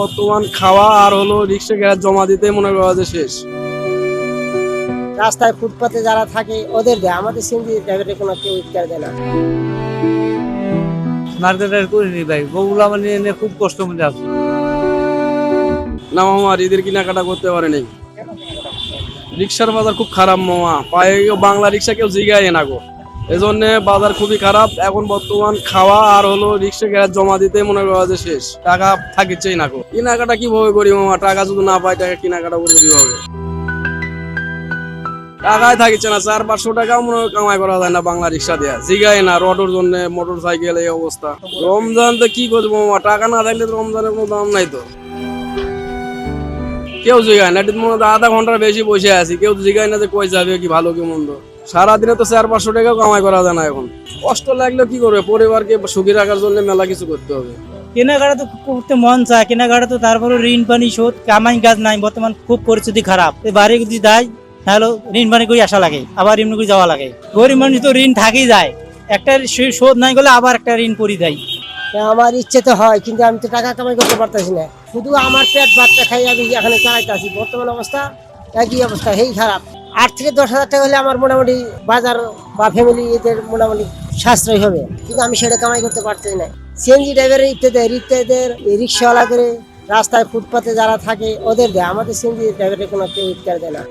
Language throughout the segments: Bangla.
বর্তমান খাওয়া আর হলো রিক্সা গ্যাস জমা দিতে মনে করা যে শেষ। রাস্তায় ফুটপাতে যারা থাকে ওদের দেয়, আমাদের সিএনজি ড্রাইভারের কোনো কেউ ইফতার দেয় না। মার্কেটের করিনি ভাই, বউগুলো আমার নিয়ে খুব কষ্ট মধ্যে আছে। না মামা, ঈদের কেনাকাটা করতে পারেনি। রিক্সার বাজার খুব খারাপ মামা, পায়ে বাংলা রিক্সা কেউ জিগায় না গো, এজন্য বাজার খুবই খারাপ। এখন বর্তমান খাওয়া আর হলো রিক্সা গ্যাস জমা দিতে মনে করা যে শেষ, টাকা থাকিছেই না গো। কেনাকাটা কিভাবে করি মামা, টাকা যদি না পাই টাকা কেনাকাটা করবো কিভাবে? টাকায় থাকিছে না, 400-500 টাকাও মনে হয় কামাই করা যায় না বাংলা রিক্সা দেয়া, জিগায় না রোডের জন্য। মোটর সাইকেল এই অবস্থা, রমজান তো কি করবো মামা, টাকা না থাকলে তো রমজানের কোনো দাম নাই তো। কেউ জিগায় না, মনে হয় আধা ঘন্টার বেশি বসে আছি, কেউ জিগায় না যে কই যাবে কি ভালো কি মন্দ। সারাদিনে তো 400-500 টাকাও কামাই করা যায় না। এখন কষ্ট লাগলে কি করবে, পরিবারকে সুখী রাখার জন্য মেলা কিছু করতে হবে। কেনাকাটা তো করতে মন চায়, কেনাকাটা তো তারপরে ঋণ পানি শোধ কামাই কাজ নাই, বর্তমান খুব পরিস্থিতি খারাপ। বাড়ি যদি দেয় তাহলে ঋণ পানি করে আসা লাগে, আবার এমনি করে যাওয়া লাগে। গরিব মানুষ তো ঋণ থাকেই যায়, একটা শোধ নাই গেলে আবার একটা ঋণ পরি দেয়। আমার ইচ্ছে তো হয়, কিন্তু আমি তো টাকা কামাই করতে পারতেছি না। শুধু আমার পেট ভাতটা খাই আমি এখানে চালাইতে আছি। বর্তমান অবস্থা একই অবস্থা, এই খারাপ। 8 থেকে 10 হাজার টাকা হলে আমার মোটামুটি বাজার বা ফ্যামিলি এদের মোটামুটি সাশ্রয় হবে, কিন্তু আমি সেটা কামাই করতে পারতেছি না। সিএনজি ড্রাইভারের ইত্যাদের রিক্সাওয়ালা করে রাস্তায় ফুটপাতে যারা থাকে ওদের দেয়, আমাদের সিএনজি ড্রাইভারের কোনো কেউ ইফতার দেয় না।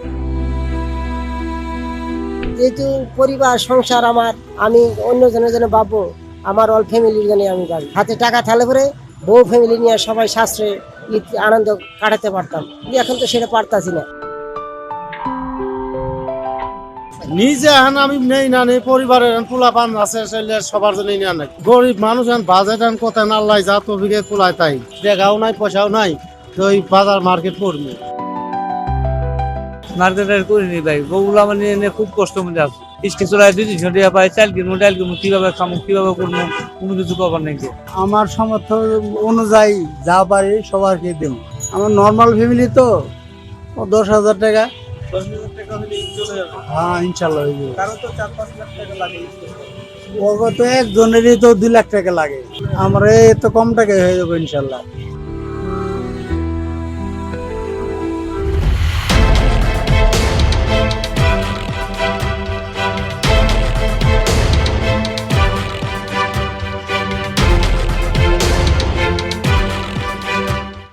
যেহেতু পরিবার সংসার আমার, আমি অন্যজনের জন্য ভাববো, আমার অল ফ্যামিলির জন্য আমি ভাবি। হাতে টাকা থাকলে পরে বউ ফ্যামিলি নিয়ে সবাই শাস্ত্রে ঈদ আনন্দ কাটাতে পারতাম, কিন্তু এখন তো সেটা পারতাছি না। নিজে এখন আমি নেই না নেই, পরিবারের পোলা পান আছে সবার জন্য নেওয়া নাই। গরিব মানুষ এখন বাজেট এখন কোথায় নাল্লাই যা তো বিঘে পোলায় তাই টাকাও নাই পয়সাও নাই, তো ওই বাজার মার্কেট করবে। মার্কেটের করিনি ভাই, বউগুলো আমার নিয়ে খুব কষ্ট মধ্যে আছে। ইস্কে চড়ায় 200 টাকা পাই, চাল কিনবো ডাল কিনবো, কিভাবে খামো কিভাবে করবো কোনো কিছু খবর নেই। আমার সামর্থ্য অনুযায়ী যা পারি সবাইকে দেব। আমার নর্মাল ফ্যামিলি তো 10,000 টাকা। 10,000 টাকা হলে চলে যাবে। হ্যাঁ ইনশাল্লাহ হয়ে যাবে। কারণ তো 4-5 লাখ টাকা লাগে। তো একজনেরই তো 2 লাখ টাকা লাগে, আমার এই তো কম টাকায় হয়ে যাবে ইনশাল্লাহ।